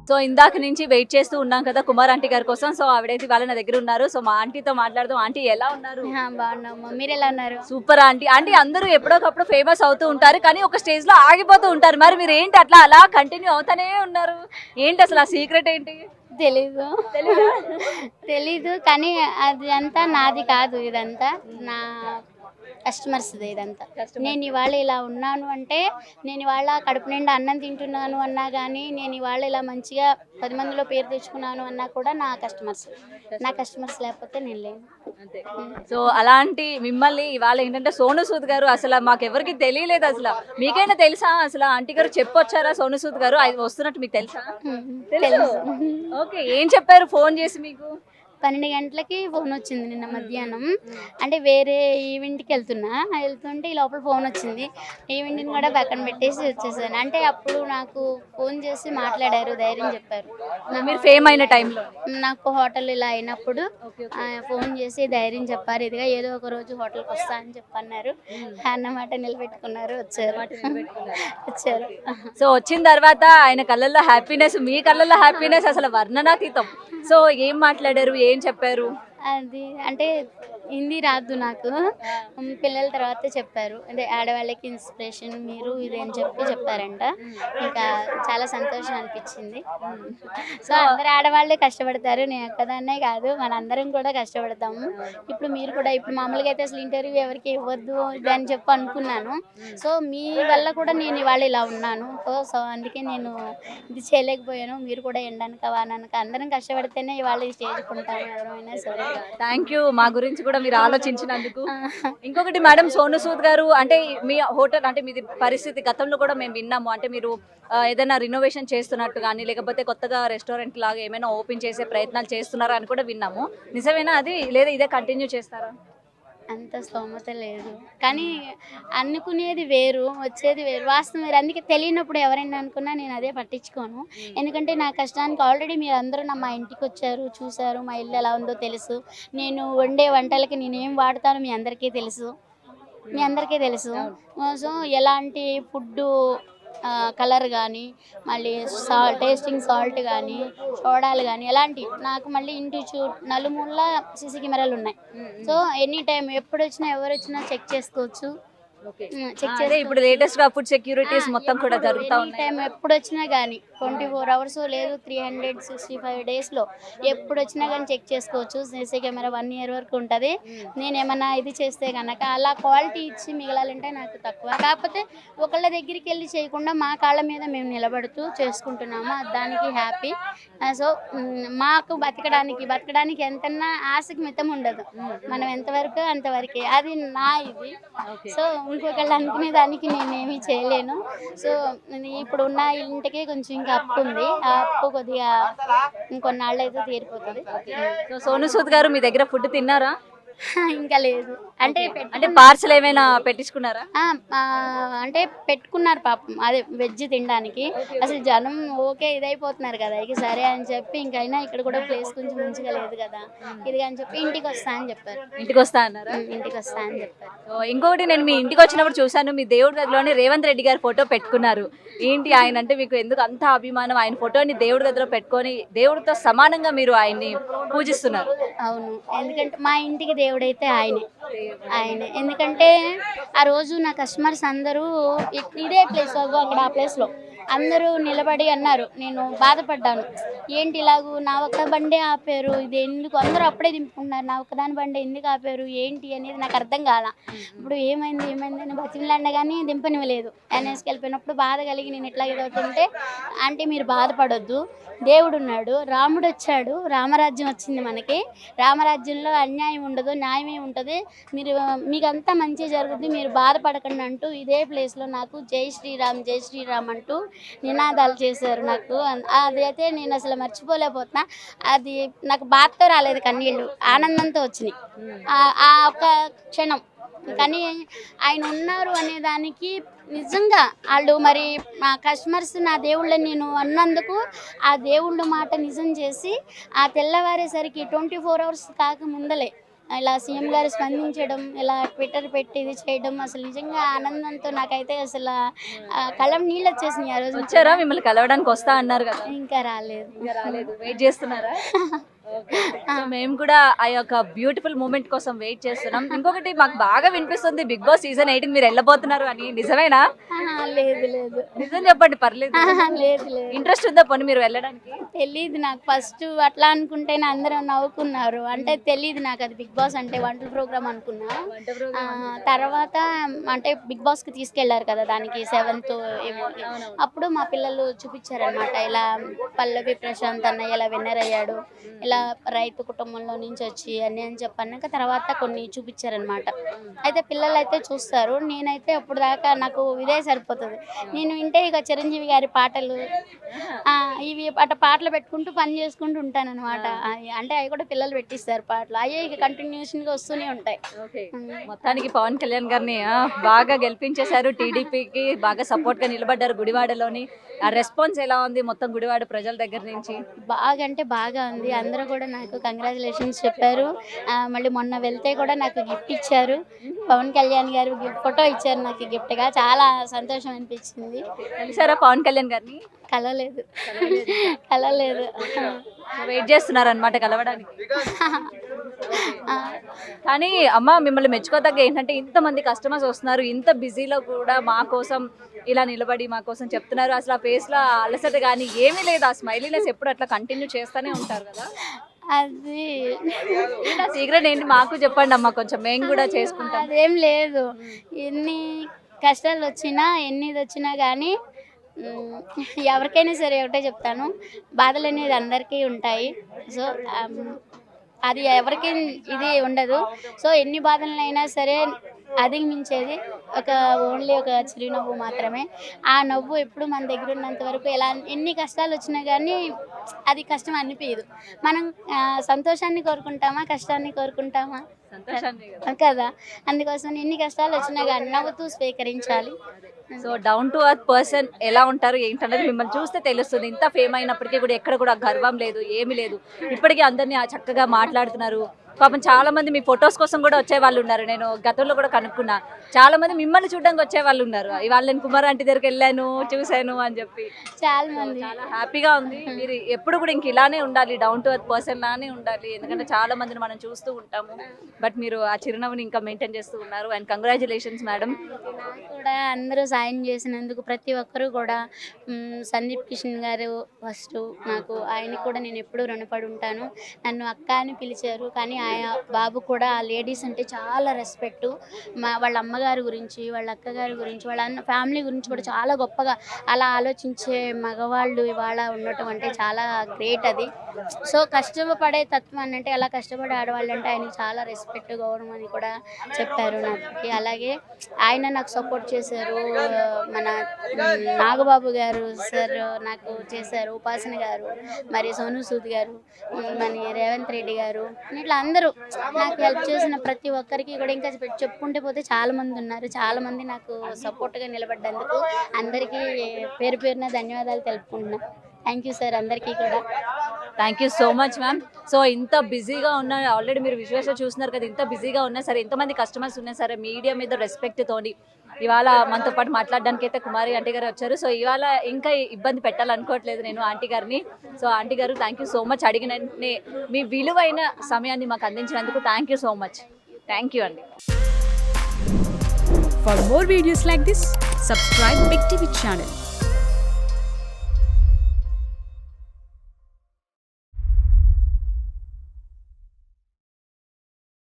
So ఇందాక నుంచి wait చేస్తూ ఉన్నాం కదా కుమార్ ఆంటీ గారి కోసం. సో ఆవిడైతే వాళ్ళ నా దగ్గర ఉన్నారు. సో మా ఆంటీతో మాట్లాడదాం. ఆంటీ ఎలా ఉన్నారు? బాగున్నాము, మీరు ఎలా ఉన్నారు? Super aunty. ఆంటీ అందరూ ఎప్పుడోకప్పుడు ఫేమస్ అవుతూ ఉంటారు, కానీ ఒక స్టేజ్ లో ఆగిపోతూ ఉంటారు. మరి మీరు ఏంటి అట్లా అలా కంటిన్యూ అవుతానే ఉన్నారు? ఏంటి అసలు ఆ సీక్రెట్ ఏంటి? తెలీదు తెలీదు కానీ అది అంతా నాది కాదు, ఇదంతా నా కస్టమర్స్ది. ఇదంతా నేను ఇవాళ ఇలా ఉన్నాను అంటే, నేను ఇవాళ కడుపు నిండా అన్నం తింటున్నాను అన్నా కానీ, నేను ఇవాళ ఇలా మంచిగా 10 మందిలో పేరు తెచ్చుకున్నాను అన్నా కూడా నా కస్టమర్స్. నా కస్టమర్స్ లేకపోతే నేను లేను. సో అలాంటి మిమ్మల్ని ఇవాళ ఏంటంటే సోను సూద్ గారు అసలు మాకెవరికి తెలియలేదు. అసలు మీకైనా తెలుసా? అసలు ఆంటీ గారు చెప్పొచ్చారా సోను సూద్ గారు వస్తున్నట్టు మీకు తెలుసా? తెలుసు. ఓకే, ఏం చెప్పారు ఫోన్ చేసి మీకు? 12 గంటలకి ఫోన్ వచ్చింది నిన్న మధ్యాహ్నం. అంటే వేరే ఈవెంట్కి వెళ్తుంటే ఈ లోపల ఫోన్ వచ్చింది. ఈవెంట్ని కూడా పక్కన పెట్టేసి వచ్చేసాను. అంటే అప్పుడు నాకు ఫోన్ చేసి మాట్లాడారు, ధైర్యం చెప్పారు. మీరు ఫేమ్ అయిన టైంలో నాకు హోటల్ ఇలా అయినప్పుడు ఫోన్ చేసి ధైర్యం చెప్పారు, ఇదిగా ఏదో ఒక రోజు హోటల్కి వస్తా అని చెప్పన్నారు. అన్నమాట నిలబెట్టుకున్నారు, వచ్చారు. సో వచ్చిన తర్వాత ఆయన కళ్ళల్లో హ్యాపీనెస్, మీ కళ్ళల్లో హ్యాపీనెస్ అసలు వర్ణనాతీతం. సో ఏం మాట్లాడారు, ఏం చెప్పారు? అది అంటే హిందీ రాదు నాకు, పిల్లల తర్వాత చెప్పారు. అంటే ఆడవాళ్ళకి ఇన్స్పిరేషన్ మీరు ఇది అని చెప్పారంట. ఇంకా చాలా సంతోషం అనిపించింది. సో అందరు ఆడవాళ్ళే కష్టపడతారు, నేను ఒక్కదాన్నే కాదు, మనందరం కూడా కష్టపడతాము. ఇప్పుడు మీరు కూడా, ఇప్పుడు మామూలుగా అయితే అసలు ఇంటర్వ్యూ ఎవరికి ఇవ్వద్దు ఇది అని అనుకున్నాను. సో మీ వల్ల కూడా నేను ఇవాళ ఇలా ఉన్నాను. సో అందుకే నేను ఇది చేయలేకపోయాను. మీరు కూడా ఎండనక వాననక అందరం కష్టపడితేనే ఇవాళ ఈ స్టేజ్కి ఉంటాము ఎవరైనా సరే. థ్యాంక్ యూ, మా గురించి కూడా మీరు ఆలోచించినందుకు. ఇంకొకటి మేడం, సోను సూద్ గారు అంటే మీ హోటల్ అంటే మీది పరిస్థితి గతంలో కూడా మేము విన్నాము. అంటే మీరు ఏదైనా రినోవేషన్ చేస్తున్నట్టు కానీ, లేకపోతే కొత్తగా రెస్టారెంట్ లాగా ఏమైనా ఓపెన్ చేసే ప్రయత్నాలు చేస్తున్నారా అని కూడా విన్నాము. నిజమేనా అది, లేదా ఇదే కంటిన్యూ చేస్తారా? అంత స్తోమత లేదు, కానీ అనుకునేది వేరు, వచ్చేది వేరు, వాస్తవం వేరు. అందుకే తెలియనప్పుడు ఎవరైనా అనుకున్నా నేను అదే పట్టించుకోను. ఎందుకంటే నా కష్టానికి ఆల్రెడీ మీరు అందరూ మా ఇంటికి వచ్చారు, చూసారు, మా ఇల్లు ఎలా ఉందో తెలుసు. నేను వండే వంటలకి నేనేం వాడతానో మీ అందరికీ తెలుసు. సో ఎలాంటి ఫుడ్డు కలర్ కానీ, మళ్ళీ టేస్టింగ్ సాల్ట్ కానీ, సోడాలు కానీ, ఎలాంటి నాకు మళ్ళీ ఇంటి నలుమూల సీసీ కెమెరాలు ఉన్నాయి. సో ఎనీ టైం ఎప్పుడు వచ్చినా ఎవరు వచ్చినా చెక్ చేసుకోవచ్చు. ఇప్పుడు లేటెస్ట్ గా ఫుడ్ సెక్యూరిటీస్ మొత్తం కూడా జరుగుతా ఉన్నాయి. టైం ఎప్పుడు వచ్చినా కానీ 24 hours లేదు, 365 days లో ఎప్పుడు వచ్చినా కానీ చెక్ చేసుకోవచ్చు. సీసీ కెమెరా 1 year వరకు ఉంటుంది. నేనేమన్నా ఇది చేస్తే కనుక అలా క్వాలిటీ ఇచ్చి మిగలాలంటే నాకు తక్కువ. కాకపోతే ఒకళ్ళ దగ్గరికి వెళ్ళి చేయకుండా మా కాళ్ళ మీద మేము నిలబడుతూ చేసుకుంటున్నాము, దానికి హ్యాపీ. సో మాకు బతకడానికి ఎంతన్నా ఆశకి మితం ఉండదు, మనం ఎంతవరకు అంతవరకే, అది నా ఇది. సో ఇంకొకళ్ళు అనుకునే దానికి నేనేమీ చేయలేను. సో ఇప్పుడు ఉన్న ఇంటికి కొంచెం ఇంకా అప్పు ఉంది, ఆ అప్పు కొద్దిగా ఇంకొన్నాళ్ళు అయితే తీరిపోతుంది. సో సోను సూద్ గారు మీ దగ్గర ఫుడ్ తిన్నారా? ఇంకా లేదు. అంటే పార్సల్ ఏమైనా పెట్టించుకున్నారా? అంటే పెట్టుకున్నారు పాపం, అదే వెజ్ తినడానికి. అసలు జనం ఓకే ఇదైపోతున్నారు కదా, ఇక సరే అని చెప్పి ఇంకైనా ఇక్కడ కూడా ప్లేస్ కొంచెం మంచిగా లేదు కదా, ఇది అని చెప్పి ఇంటికి వస్తా అని చెప్పారు. ఇంటికి వస్తా అన్నారా? ఇంటికి వస్తా అని చెప్పారు. ఇంకొకటి, నేను మీ ఇంటికి వచ్చినప్పుడు చూసాను, మీ దేవుడి గదిలోనే రేవంత్ రెడ్డి గారి ఫోటో పెట్టుకున్నారు. ఏంటి ఆయన అంటే మీకు ఎందుకు అంత అభిమానం? ఆయన ఫోటోని దేవుడి గదిలో పెట్టుకొని దేవుడితో సమానంగా మీరు ఆయన్ని పూజిస్తున్నారు. అవును, ఎందుకంటే మా ఇంటికి దేవుడైతే ఆయనే. ఎందుకంటే ఆ రోజు నా కస్టమర్స్ అందరూ ఇదే ప్లేస్, అక్కడ ఆ ప్లేస్లో అందరూ నిలబడి అన్నారు. నేను బాధపడ్డాను, ఏంటి ఇలాగూ నా ఒక్క బండే ఆపారు, ఇది ఎందుకు అందరూ అప్పుడే దింపుకుంటున్నారు, నా ఒక్కదాని బండే ఎందుకు ఆపారు ఏంటి అనేది నాకు అర్థం కాల. ఇప్పుడు ఏమైంది అని బతిమిలాడినా కానీ దింపనివ్వలేదు. ఎన్ఎస్కి వెళ్ళిపోయినప్పుడు బాధ కలిగి నేను ఇట్లా ఎదుగుతుంటే, అంటే మీరు బాధపడొద్దు, దేవుడు ఉన్నాడు, రాముడు వచ్చాడు, రామరాజ్యం వచ్చింది మనకి, రామరాజ్యంలో అన్యాయం ఉండదు, న్యాయమే ఉంటుంది, మీకంతా మంచి జరుగుతుంది, మీరు బాధపడకండి అంటూ ఇదే ప్లేస్లో నాకు జై శ్రీరామ్ అంటూ నినాదాలు చేశారు. నాకు అది అయితే నేను అసలు మర్చిపోలేకపోతున్నా. అది నాకు బాధతో రాలేదు, కన్నీళ్ళు ఆనందంతో వచ్చినాయి ఆ ఒక్క క్షణం. కానీ ఆయన ఉన్నారు అనే దానికి నిజంగా వాళ్ళు మరి మా కస్టమర్స్ నా దేవుళ్ళని నేను అన్నందుకు ఆ దేవుళ్ళ మాట నిజం చేసి ఆ తెల్లవారేసరికి 24 hours కాక ముందలే ఇలా సీఎం గారు స్పందించడం, ఇలా ట్విట్టర్ పెట్టి ఇది చేయడం అసలు నిజంగా ఆనందంతో నాకైతే అసలు కళ్ళం నీళ్ళు వచ్చేసినాయి ఆ రోజు. వచ్చారా? మిమ్మల్ని కలవడానికి వస్తా అన్నారు కదా. ఇంకా రాలేదు. వెయిట్ చేస్తున్నారా? సో మేము కూడా ఆ యొక్క బ్యూటిఫుల్ మూమెంట్ కోసం వెయిట్ చేస్తున్నాం. ఇంకొకటి మాకు బాగా వినిపిస్తుంది బిగ్ బాస్ సీజన్ 8 మీరు వెళ్ళబోతున్నారు అని, నిజమేనా? లేదు లేదు నిజం చెప్పండి, పర్లేదు. లేదు లేదు ఇంట్రెస్ట్ ఉందా పోనీ మీరు వెళ్ళడానికి? తెలీదు నాకు. ఫస్ట్ అట్లా అనుకుంటేనే అందరూ నవ్వుకున్నారు. అంటే తెలీదు నాకు అది బిగ్ బాస్ అంటే వంటల ప్రోగ్రామ్ అనుకున్నా. తర్వాత అంటే బిగ్ బాస్ కి తీసుకెళ్లారు కదా దానికి 7th ఏమో, అప్పుడు మా పిల్లలు చూపించారనమాట. ఇలా పల్లవి ప్రశాంత్ అన్నయ్య ఇలా విన్నర్ అయ్యాడు, ఇలా రైతు కుటుంబంలో నుంచి వచ్చి అని చెప్పన్నాక తర్వాత కొన్ని చూపించారనమాట. అయితే పిల్లలు అయితే చూస్తారు, నేనైతే అప్పుడు దాకా నాకు ఇదే సరిపోతుంది. నేను వింటే ఇక చిరంజీవి గారి పాటలు ఇవి పాటలు పెట్టుకుంటూ పని చేసుకుంటూ ఉంటాను అనమాట. అంటే అవి కూడా పిల్లలు పెట్టిస్తారు పాటలు, అయ్యే ఇక కంటిన్యూషన్ గా వస్తూనే ఉంటాయి. మొత్తానికి పవన్ కళ్యాణ్ గారిని బాగా గెలిపించేశారు, టీడీపీకి బాగా సపోర్ట్ గా నిలబడ్డారు గుడివాడలోని. ఆ రెస్పాన్స్ ఎలా ఉంది మొత్తం గుడివాడ ప్రజల దగ్గర నుంచి? బాగా అంటే బాగా ఉంది. అందరూ కూడా నాకు కంగ్రాచులేషన్స్ చెప్పారు. మళ్ళీ మొన్న వెళ్తే కూడా నాకు గిఫ్ట్ ఇచ్చారు. పవన్ కళ్యాణ్ గారు ఫోటో ఇచ్చారు నాకు గిఫ్ట్ గా, చాలా సంతోషం అనిపించింది. కలిసారా పవన్ కళ్యాణ్ గారిని? కలవలేదు. వెయిట్ చేస్తున్నారు అనమాట కలవడానికి. కానీ అమ్మ మిమ్మల్ని మెచ్చుకోదగ్గ ఏంటంటే ఇంతమంది కస్టమర్స్ వస్తున్నారు, ఇంత బిజీలో కూడా మా కోసం ఇలా నిలబడి మా కోసం చెప్తున్నారు. అసలు ఆ ఫేస్ లో అలసట కానీ ఏమీ లేదు, ఆ స్మైలీనెస్ ఎప్పుడు అట్లా కంటిన్యూ చేస్తూనే ఉంటారు కదా. అది సీక్రెట్ ఏంటి మాకు చెప్పండి అమ్మ, కొంచెం మేము కూడా చేసుకుంటాం. అదేం లేదు, ఎన్ని కష్టాలు వచ్చినా ఎన్ని వచ్చినా కానీ ఎవరికైనా సరే ఒకటే చెప్తాను, బాధలు అనేది అందరికీ ఉంటాయి. సో అది ఎవరికి ఇది ఉండదు. సో ఎన్ని బాధలైనా సరే అధిగమించేది ఓన్లీ ఒక చిరునవ్వు మాత్రమే. ఆ నవ్వు ఎప్పుడు మన దగ్గర ఉన్నంత వరకు ఎన్ని కష్టాలు వచ్చినా కానీ అది కష్టం అనిపించదు. మనం సంతోషాన్ని కోరుకుంటామా, కష్టాన్ని కోరుకుంటామా? కదా. అందుకోసం ఎన్ని కష్టాలు వచ్చినా కానీ నవ్వుతూ స్వీకరించాలి. So down to earth person ఎలా ఉంటారు ఏంటనేది మిమ్మల్ని చూస్తే తెలుస్తుంది. ఇంత ఫేమ్ అయినప్పటికీ కూడా ఎక్కడ కూడా గర్వం లేదు, ఏమీ లేదు. ఇప్పటికీ అందరినీ చక్కగా మాట్లాడుతున్నారు. పాపం చాలా మంది మీ ఫొటోస్ కోసం కూడా వచ్చే వాళ్ళు ఉన్నారు. నేను గతంలో కూడా కనుక్కున్నా, చాలా మంది మిమ్మల్ని చూడడానికి వచ్చే వాళ్ళు ఉన్నారు. ఇవాళ నేను కుమార్ ఆంటీ దగ్గరికి వెళ్ళాను, చూశాను అని చెప్పి చాలా మంది. చాలా హ్యాపీగా ఉంది. మీరు ఎప్పుడు కూడా ఇంక ఇలానే ఉండాలి, డౌన్ టు అర్త్ పర్సన్ లానే ఉండాలి. ఎందుకంటే చాలా మందిని మనం చూస్తూ ఉంటాము, బట్ మీరు ఆ చిరునవ్వుని ఇంకా మెయింటైన్ చేస్తూ ఉన్నారు. And congratulations madam. కూడా అందరూ సాయం చేసినందుకు ప్రతి ఒక్కరూ కూడా, సందీప్ కిషన్ గారు ఫస్ట్, నాకు ఆయనకి కూడా నేను ఎప్పుడూ రుణపడి ఉంటాను. నన్ను అక్క అని పిలిచారు, కానీ బాబు కూడా ఆ లేడీస్ అంటే చాలా రెస్పెక్ట్. వాళ్ళ అమ్మగారి గురించి, వాళ్ళ అక్కగారి గురించి, వాళ్ళ ఫ్యామిలీ గురించి కూడా చాలా గొప్పగా అలా ఆలోచించే మగవాళ్ళు ఇవాళ ఉండటం అంటే చాలా గ్రేట్ అది. సో కష్టపడే తత్వం అంటే అలా కష్టపడే ఆడవాళ్ళు అంటే ఆయనకి చాలా రెస్పెక్ట్, గౌరవం అని కూడా చెప్పారు నాకు. అలాగే ఆయన నాకు సపోర్ట్ చేశారు. మన నాగబాబు గారు సార్ నాకు చేశారు, ఉపాసన గారు, మరి సోను సూద్ గారు, మన రేవంత్ రెడ్డి గారు, ఇట్లా అందరూ నాకు హెల్ప్ చేసిన ప్రతి ఒక్కరికి కూడా ఇంకా చెప్పుకుంటే పోతే చాలా మంది ఉన్నారు. చాలా మంది నాకు సపోర్ట్గా నిలబడ్డందుకు అందరికీ పేరు పేరున ధన్యవాదాలు తెలుపుకుంటున్నాను. థ్యాంక్ యూ సార్ అందరికీ కూడా. Thank you so much ma'am. So ఇంత బిజీగా ఉన్న, ఆల్రెడీ మీరు విజువల్స్లో చూస్తున్నారు కదా, ఇంత బిజీగా ఉన్నా సరే, ఇంతమంది కస్టమర్స్ ఉన్నా సరే, మీడియా మీద రెస్పెక్ట్ తోని ఇవాళ మనతో పాటు మాట్లాడడానికి అయితే కుమారి ఆంటీ గారు వచ్చారు. సో ఇవాళ ఇంకా ఇబ్బంది పెట్టాలనుకోవట్లేదు నేను ఆంటీ గారిని. సో ఆంటీ గారు థ్యాంక్ యూ సో మచ్, అడిగిన మీ విలువైన సమయాన్ని మాకు అందించినందుకు thank you so much. Thank you అండి. For more videos like this, subscribe Big TV channel.